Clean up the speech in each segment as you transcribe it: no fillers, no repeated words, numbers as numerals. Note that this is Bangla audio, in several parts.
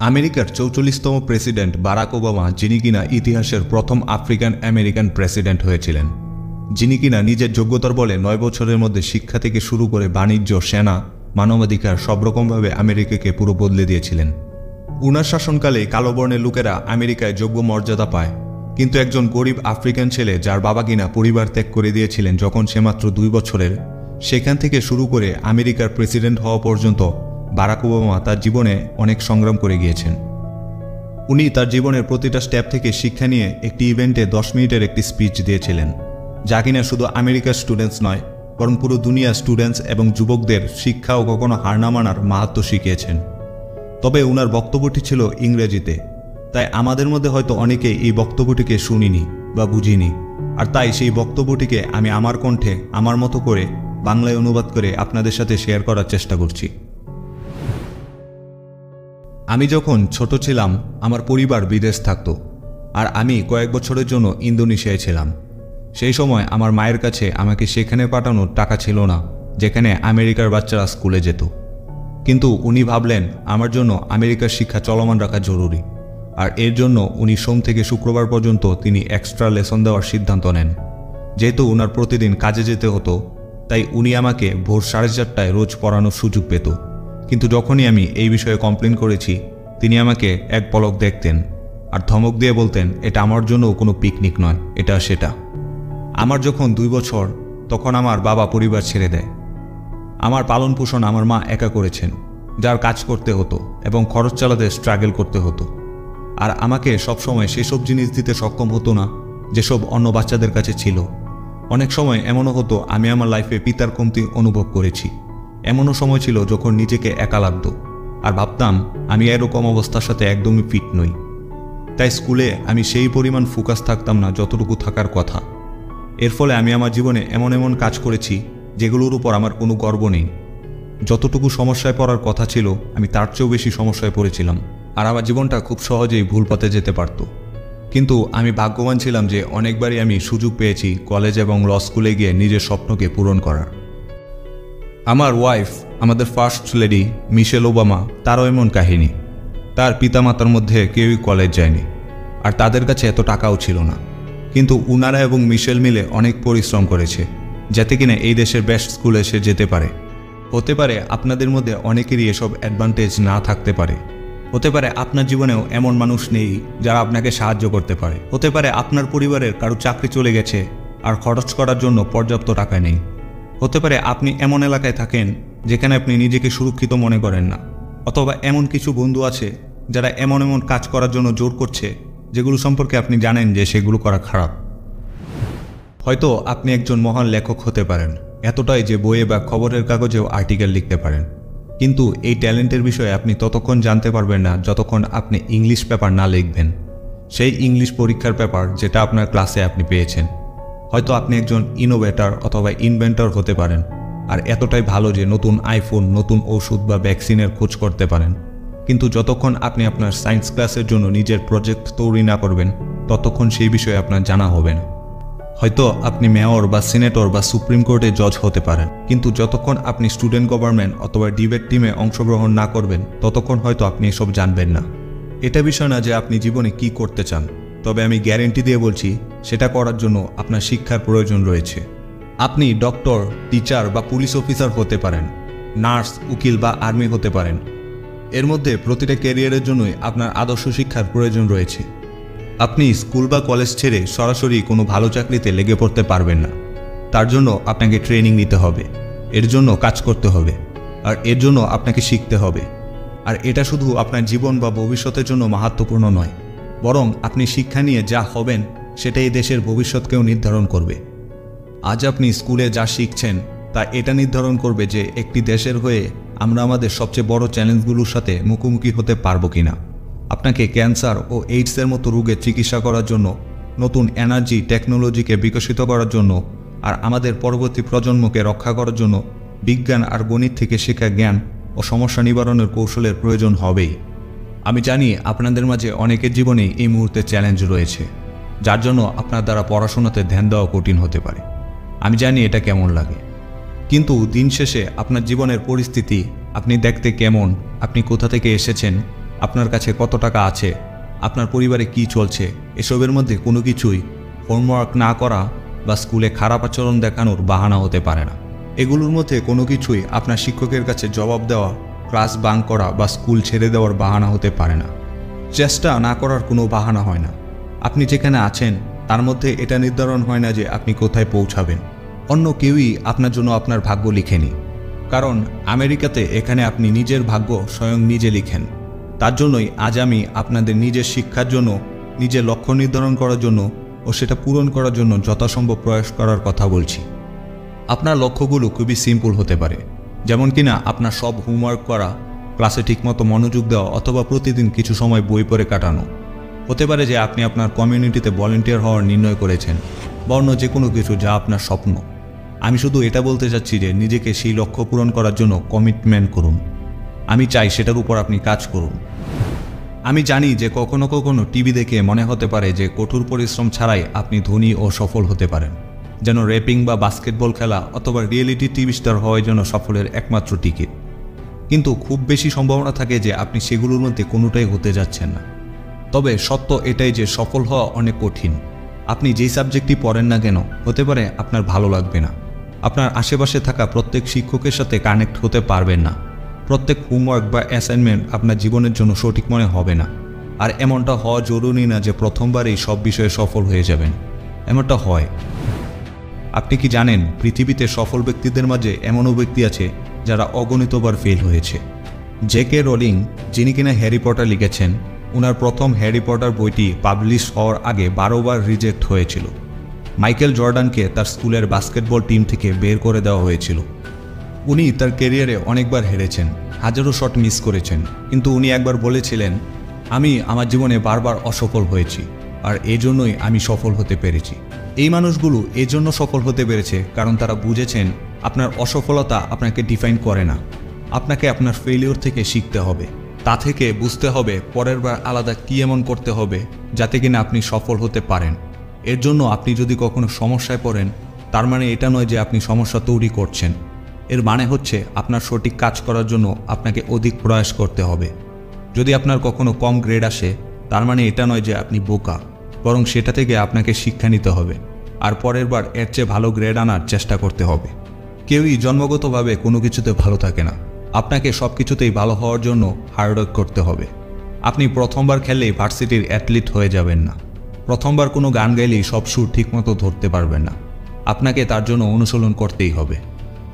আমেরিকার ৪৪তম প্রেসিডেন্ট বারাক ওবামা, যিনি কিনা ইতিহাসের প্রথম আফ্রিকান আমেরিকান প্রেসিডেন্ট হয়েছিলেন, যিনি কিনা নিজের যোগ্যতার বলে ৯ বছরের মধ্যে শিক্ষা থেকে শুরু করে বাণিজ্য, সেনা, মানবাধিকার সব রকমভাবে আমেরিকাকে পুরো বদলে দিয়েছিলেন। উনার শাসনকালে কালো বর্ণের লোকেরা আমেরিকায় যোগ্য মর্যাদা পায়, কিন্তু একজন গরিব আফ্রিকান ছেলে যার বাবা কিনা পরিবার ত্যাগ করে দিয়েছিলেন যখন সে মাত্র ২ বছরের, সেখান থেকে শুরু করে আমেরিকার প্রেসিডেন্ট হওয়া পর্যন্ত বারাক ওবামা তার জীবনে অনেক সংগ্রাম করে গিয়েছেন। উনি তার জীবনের প্রতিটা স্টেপ থেকে শিক্ষা নিয়ে একটি ইভেন্টে ১০ মিনিটের একটি স্পিচ দিয়েছিলেন, যা কিনা শুধু আমেরিকার স্টুডেন্টস নয়, বরং পুরো দুনিয়ার স্টুডেন্টস এবং যুবকদের শিক্ষা ও কখনো হার না মানার মাহাত্ম্য শিখিয়েছেন। তবে উনার বক্তব্যটি ছিল ইংরেজিতে, তাই আমাদের মধ্যে হয়তো অনেকেই এই বক্তব্যটিকে শুনিনি বা বুঝিনি, আর তাই সেই বক্তব্যটিকে আমি আমার কণ্ঠে আমার মতো করে বাংলায় অনুবাদ করে আপনাদের সাথে শেয়ার করার চেষ্টা করছি। আমি যখন ছোট ছিলাম, আমার পরিবার বিদেশ থাকতো, আর আমি কয়েক বছরের জন্য ইন্দোনেশিয়ায় ছিলাম। সেই সময় আমার মায়ের কাছে আমাকে সেখানে পাঠানোর টাকা ছিল না, যেখানে আমেরিকার বাচ্চারা স্কুলে যেত। কিন্তু উনি ভাবলেন আমার জন্য আমেরিকার শিক্ষা চলমান রাখা জরুরি, আর এর জন্য উনি সোম থেকে শুক্রবার পর্যন্ত তিনি এক্সট্রা লেসন দেওয়ার সিদ্ধান্ত নেন। যেহেতু উনার প্রতিদিন কাজে যেতে হতো, তাই উনি আমাকে ভোর 4:30টায় রোজ পড়ানোর সুযোগ পেত। কিন্তু যখনই আমি এই বিষয়ে কমপ্লেন করেছি, তিনি আমাকে এক পলক দেখতেন আর ধমক দিয়ে বলতেন, এটা আমার জন্য কোনো পিকনিক নয়, এটা সেটা। আমার যখন 2 বছর, তখন আমার বাবা পরিবার ছেড়ে দেয়। আমার পালন পোষণ আমার মা একা করেছেন, যার কাজ করতে হতো এবং খরচ চালাতে স্ট্রাগল করতে হতো। আর আমাকে সবসময় সেসব জিনিস দিতে সক্ষম হতো না যেসব অন্য বাচ্চাদের কাছে ছিল। অনেক সময় এমনও হতো আমি আমার লাইফে পিতার কমতি অনুভব করেছি। এমনও সময় ছিল যখন নিজেকে একা লাগতো আর ভাবতাম আমি এরকম অবস্থার সাথে একদমই ফিট নই। তাই স্কুলে আমি সেই পরিমাণ ফোকাস থাকতাম না যতটুকু থাকার কথা। এর ফলে আমি আমার জীবনে এমন এমন কাজ করেছি যেগুলোর উপর আমার কোনো গর্ব নেই। যতটুকু সমস্যায় পড়ার কথা ছিল, আমি তার চেয়েও বেশি সমস্যায় পড়েছিলাম, আর আমার জীবনটা খুব সহজেই ভুল পথে যেতে পারত। কিন্তু আমি ভাগ্যবান ছিলাম যে অনেকবারই আমি সুযোগ পেয়েছি কলেজ এবং ল স্কুলে গিয়ে নিজের স্বপ্নকে পূরণ করার। আমার ওয়াইফ, আমাদের ফার্স্ট লেডি মিশেল ওবামা, তারও এমন কাহিনী। তার পিতামাতার মধ্যে কেউই কলেজ যায়নি, আর তাদের কাছে এত টাকাও ছিল না। কিন্তু উনারা এবং মিশেল মিলে অনেক পরিশ্রম করেছে যাতে কিনা এই দেশের বেস্ট স্কুলে সে যেতে পারে। হতে পারে আপনাদের মধ্যে অনেকেরই এসব অ্যাডভান্টেজ না থাকতে পারে। হতে পারে আপনার জীবনেও এমন মানুষ নেই যারা আপনাকে সাহায্য করতে পারে। হতে পারে আপনার পরিবারের কারো চাকরি চলে গেছে আর খরচ করার জন্য পর্যাপ্ত টাকা নেই। হতে পারে আপনি এমন এলাকায় থাকেন যেখানে আপনি নিজেকে সুরক্ষিত মনে করেন না, অথবা এমন কিছু বন্ধু আছে যারা এমন এমন কাজ করার জন্য জোর করছে যেগুলো সম্পর্কে আপনি জানেন যে সেগুলো করা খারাপ। হয়তো আপনি একজন মহান লেখক হতে পারেন, এতটাই যে বইয়ে বা খবরের কাগজেও আর্টিকেল লিখতে পারেন। কিন্তু এই ট্যালেন্টের বিষয়ে আপনি ততক্ষণ জানতে পারবেন না যতক্ষণ আপনি ইংলিশ পেপার না লিখবেন, সেই ইংলিশ পরীক্ষার পেপার যেটা আপনার ক্লাসে আপনি পেয়েছেন। হয়তো আপনি একজন ইনোভেটর অথবা ইনভেন্টর হতে পারেন, আর এতটাই ভালো যে নতুন আইফোন, নতুন ওষুধ বা ভ্যাকসিনের খোঁজ করতে পারেন। কিন্তু যতক্ষণ আপনি আপনার সায়েন্স ক্লাসের জন্য নিজের প্রজেক্ট তৈরি না করবেন, ততক্ষণ সেই বিষয়ে আপনার জানা হবে না। হয়তো আপনি মেয়র বা সিনেটর বা সুপ্রিম কোর্টে জজ হতে পারেন, কিন্তু যতক্ষণ আপনি স্টুডেন্ট গভর্নমেন্ট অথবা ডিবেট টিমে অংশগ্রহণ না করবেন, ততক্ষণ হয়তো আপনি এসব জানবেন না। এটা বিষয় না যে আপনি জীবনে কি করতে চান, তবে আমি গ্যারেন্টি দিয়ে বলছি সেটা করার জন্য আপনার শিক্ষার প্রয়োজন রয়েছে। আপনি ডক্টর, টিচার বা পুলিশ অফিসার হতে পারেন, নার্স, উকিল বা আর্মি হতে পারেন। এর মধ্যে প্রতিটা ক্যারিয়ারের জন্যই আপনার আদর্শ শিক্ষার প্রয়োজন রয়েছে। আপনি স্কুল বা কলেজ ছেড়ে সরাসরি কোনো ভালো চাকরিতে লেগে পড়তে পারবেন না। তার জন্য আপনাকে ট্রেনিং নিতে হবে, এর জন্য কাজ করতে হবে, আর এর জন্য আপনাকে শিখতে হবে। আর এটা শুধু আপনার জীবন বা ভবিষ্যতের জন্য মাহাত্ম্যপূর্ণ নয়, বরং আপনি শিক্ষা নিয়ে যা হবেন সেটাই দেশের ভবিষ্যৎকেও নির্ধারণ করবে। আজ আপনি স্কুলে যা শিখছেন তা এটা নির্ধারণ করবে যে একটি দেশের হয়ে আমরা আমাদের সবচেয়ে বড় চ্যালেঞ্জগুলোর সাথে মুখোমুখি হতে পারবো কিনা। আপনাকে ক্যান্সার ও এইডসের মতো রোগের চিকিৎসা করার জন্য, নতুন এনার্জি টেকনোলজিকে বিকশিত করার জন্য, আর আমাদের পরবর্তী প্রজন্মকে রক্ষা করার জন্য বিজ্ঞান আর গণিত থেকে শেখা জ্ঞান ও সমস্যা নিবারণের কৌশলের প্রয়োজন হবেই। আমি জানি আপনাদের মাঝে অনেকের জীবনেই এই মুহূর্তে চ্যালেঞ্জ রয়েছে, যার জন্য আপনার দ্বারা পড়াশোনাতে ধ্যান দেওয়া কঠিন হতে পারে। আমি জানি এটা কেমন লাগে, কিন্তু দিন শেষে আপনার জীবনের পরিস্থিতি, আপনি দেখতে কেমন, আপনি কোথা থেকে এসেছেন, আপনার কাছে কত টাকা আছে, আপনার পরিবারে কি চলছে, এসবের মধ্যে কোনো কিছুই হোমওয়ার্ক না করা বা স্কুলে খারাপ আচরণ দেখানোর বাহানা হতে পারে না। এগুলোর মধ্যে কোনো কিছুই আপনার শিক্ষকের কাছে জবাব দেওয়া, ক্লাস বাঙ্ক করা বা স্কুল ছেড়ে দেওয়ার বাহানা হতে পারে না। চেষ্টা না করার কোনো বাহানা হয় না। আপনি যেখানে আছেন তার মধ্যে এটা নির্ধারণ হয় না যে আপনি কোথায় পৌঁছাবেন। অন্য কেউই আপনার জন্য আপনার ভাগ্য লিখেনি। কারণ আমেরিকাতে এখানে আপনি নিজের ভাগ্য স্বয়ং নিজে লিখেন। তার জন্যই আজ আমি আপনাদের নিজের শিক্ষার জন্য, নিজের লক্ষ্য নির্ধারণ করার জন্য ও সেটা পূরণ করার জন্য যথাসম্ভব প্রয়াস করার কথা বলছি। আপনার লক্ষ্যগুলো খুবই সিম্পল হতে পারে, যেমন কিনা আপনার সব হোমওয়ার্ক করা, ক্লাসে ঠিকমতো মনোযোগ দেওয়া অথবা প্রতিদিন কিছু সময় বই পড়ে কাটানো। হতে পারে যে আপনি আপনার কমিউনিটিতে ভলান্টিয়ার হওয়ার নির্ণয় করেছেন বা অন্য যে কোনো কিছু যা আপনার স্বপ্ন। আমি শুধু এটা বলতে চাচ্ছি যে নিজেকে সেই লক্ষ্য পূরণ করার জন্য কমিটমেন্ট করুন। আমি চাই সেটার উপর আপনি কাজ করুন। আমি জানি যে কখনো কখনো টিভি দেখে মনে হতে পারে যে কঠোর পরিশ্রম ছাড়াই আপনি ধনী ও সফল হতে পারেন, যেন র্যাপিং বা বাস্কেটবল খেলা অথবা রিয়েলিটি টিভি স্টার হওয়ার জন্য সফলের একমাত্র টিকিট। কিন্তু খুব বেশি সম্ভাবনা থাকে যে আপনি সেগুলোর মধ্যে কোনোটাই হতে যাচ্ছেন না। তবে সত্য এটাই যে সফল হওয়া অনেক কঠিন। আপনি যেই সাবজেক্টই পড়েন না কেন, হতে পারে আপনার ভালো লাগবে না, আপনার আশেপাশে থাকা প্রত্যেক শিক্ষকের সাথে কানেক্ট হতে পারবেন না, প্রত্যেক হোমওয়ার্ক বা অ্যাসাইনমেন্ট আপনার জীবনের জন্য সঠিক মনে হবে না। আর এমনটা হওয়া জরুরি না যে প্রথমবারই সব বিষয়ে সফল হয়ে যাবেন, এমনটা হয়। আপনি কি জানেন পৃথিবীতে সফল ব্যক্তিদের মাঝে এমনও ব্যক্তি আছে যারা অগণিতবার ফেল হয়েছে। জে.কে. রোলিং, যিনি কিনা হ্যারি পটার লিখেছেন, ওনার প্রথম হ্যারি পটার বইটি পাবলিশ হওয়ার আগে 12 বার রিজেক্ট হয়েছিল। মাইকেল জর্ডানকে তার স্কুলের বাস্কেটবল টিম থেকে বের করে দেওয়া হয়েছিল। উনি তার ক্যারিয়ারে অনেকবার হেরেছেন, হাজারো শট মিস করেছেন, কিন্তু উনি একবার বলেছিলেন, আমি আমার জীবনে বারবার অসফল হয়েছি আর এজন্যই আমি সফল হতে পেরেছি। এই মানুষগুলো এজন্য সফল হতে পেরেছে কারণ তারা বুঝেছেন আপনার অসফলতা আপনাকে ডিফাইন করে না। আপনাকে আপনার ফেলিওর থেকে শিখতে হবে, তা থেকে বুঝতে হবে পরের বার আলাদা কী এমন করতে হবে যাতে কিনা আপনি সফল হতে পারেন। এর জন্য আপনি যদি কখনো সমস্যায় পড়েন, তার মানে এটা নয় যে আপনি সমস্যা তৈরি করছেন। এর মানে হচ্ছে আপনার সঠিক কাজ করার জন্য আপনাকে অধিক প্রয়াস করতে হবে। যদি আপনার কখনো কম গ্রেড আসে, তার মানে এটা নয় যে আপনি বোকা, বরং সেটা থেকে আপনাকে শিক্ষা নিতে হবে আর পরের বার এর চেয়ে ভালো গ্রেড আনার চেষ্টা করতে হবে। কেউই জন্মগতভাবে কোনো কিছুতে ভালো থাকে না। আপনাকে সব কিছুতেই ভালো হওয়ার জন্য হার্ডওয়ার্ক করতে হবে। আপনি প্রথমবার খেললেই ভার্সিটির অ্যাথলিট হয়ে যাবেন না। প্রথমবার কোনো গান গাইলেই সব সুর ঠিকমতো ধরতে পারবেন না। আপনাকে তার জন্য অনুশীলন করতেই হবে।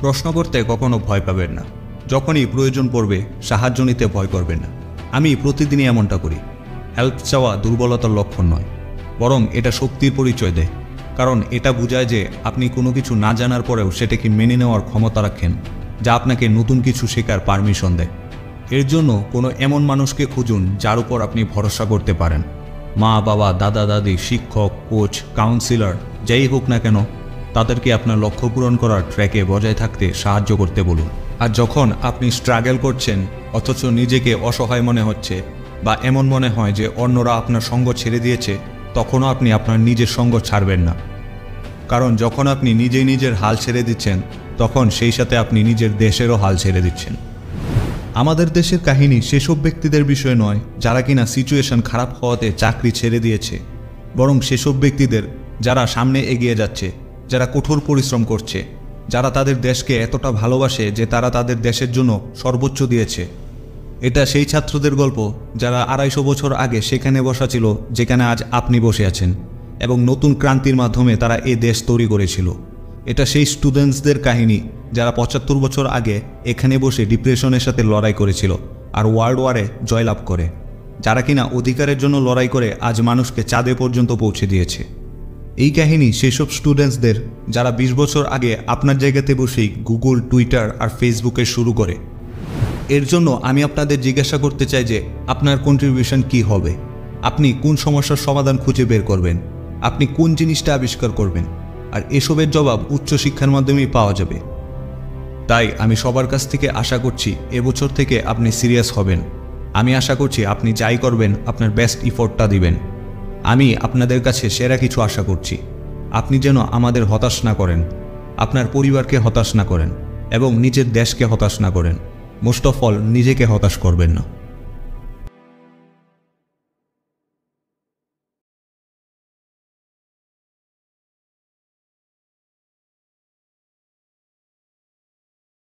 প্রশ্ন করতে কখনো ভয় পাবেন না। যখনই প্রয়োজন পড়বে সাহায্য নিতে ভয় করবেন না। আমি প্রতিদিনই এমনটা করি। হেল্প চাওয়া দুর্বলতার লক্ষণ নয়, বরং এটা শক্তির পরিচয় দেয়। কারণ এটা বোঝায় যে আপনি কোনো কিছু না জানার পরেও সেটাকে মেনে নেওয়ার ক্ষমতা রাখেন, যা আপনাকে নতুন কিছু শেখার পারমিশন দেয়। এর জন্য কোনো এমন মানুষকে খুঁজুন যার উপর আপনি ভরসা করতে পারেন। মা, বাবা, দাদা, দাদি, শিক্ষক, কোচ, কাউন্সিলর, যাই হোক না কেন, তাদেরকে আপনার লক্ষ্য পূরণ করার ট্র্যাকে বজায় থাকতে সাহায্য করতে বলুন। আর যখন আপনি স্ট্রাগল করছেন অথচ নিজেকে অসহায় মনে হচ্ছে বা এমন মনে হয় যে অন্যরা আপনার সঙ্গ ছেড়ে দিয়েছে, তখনও আপনি আপনার নিজের সঙ্গ ছাড়বেন না। কারণ যখন আপনি নিজেই নিজের হাল ছেড়ে দিচ্ছেন, তখন সেই সাথে আপনি নিজের দেশেরও হাল ছেড়ে দিচ্ছেন। আমাদের দেশের কাহিনী সেসব ব্যক্তিদের বিষয় নয় যারা কিনা সিচুয়েশন খারাপ হওয়াতে চাকরি ছেড়ে দিয়েছে, বরং সেসব ব্যক্তিদের যারা সামনে এগিয়ে যাচ্ছে, যারা কঠোর পরিশ্রম করছে, যারা তাদের দেশকে এতটা ভালোবাসে যে তারা তাদের দেশের জন্য সর্বোচ্চ দিয়েছে। এটা সেই ছাত্রদের গল্প যারা 250 বছর আগে সেখানে বসা ছিল যেখানে আজ আপনি বসে আছেন, এবং নতুন ক্রান্তির মাধ্যমে তারা এই দেশ তৈরি করেছিল। এটা সেই স্টুডেন্টসদের কাহিনী যারা 75 বছর আগে এখানে বসে ডিপ্রেশনের সাথে লড়াই করেছিল আর ওয়ার্ল্ড ওয়ারে জয়লাভ করে, যারা কিনা অধিকারের জন্য লড়াই করে আজ মানুষকে চাঁদে পর্যন্ত পৌঁছে দিয়েছে। এই কাহিনী সেসব স্টুডেন্টসদের যারা 20 বছর আগে আপনার জায়গাতে বসেই গুগল, টুইটার আর ফেসবুকে শুরু করে। এর জন্য আমি আপনাদের জিজ্ঞাসা করতে চাই যে আপনার কন্ট্রিবিউশন কি হবে? আপনি কোন সমস্যার সমাধান খুঁজে বের করবেন? আপনি কোন জিনিসটা আবিষ্কার করবেন? আর এসবের জবাব উচ্চশিক্ষার মাধ্যমেই পাওয়া যাবে। তাই আমি সবার কাছ থেকে আশা করছি এবছর থেকে আপনি সিরিয়াস হবেন। আমি আশা করছি আপনি যাই করবেন আপনার বেস্ট ইফোর্টটা দিবেন। আমি আপনাদের কাছে সেরা কিছু আশা করছি। আপনি যেন আমাদের হতাশ না করেন, আপনার পরিবারকে হতাশ না করেন এবং নিজের দেশকে হতাশ না করেন। মোস্ট অফ অল নিজেকে হতাশ করবেন না।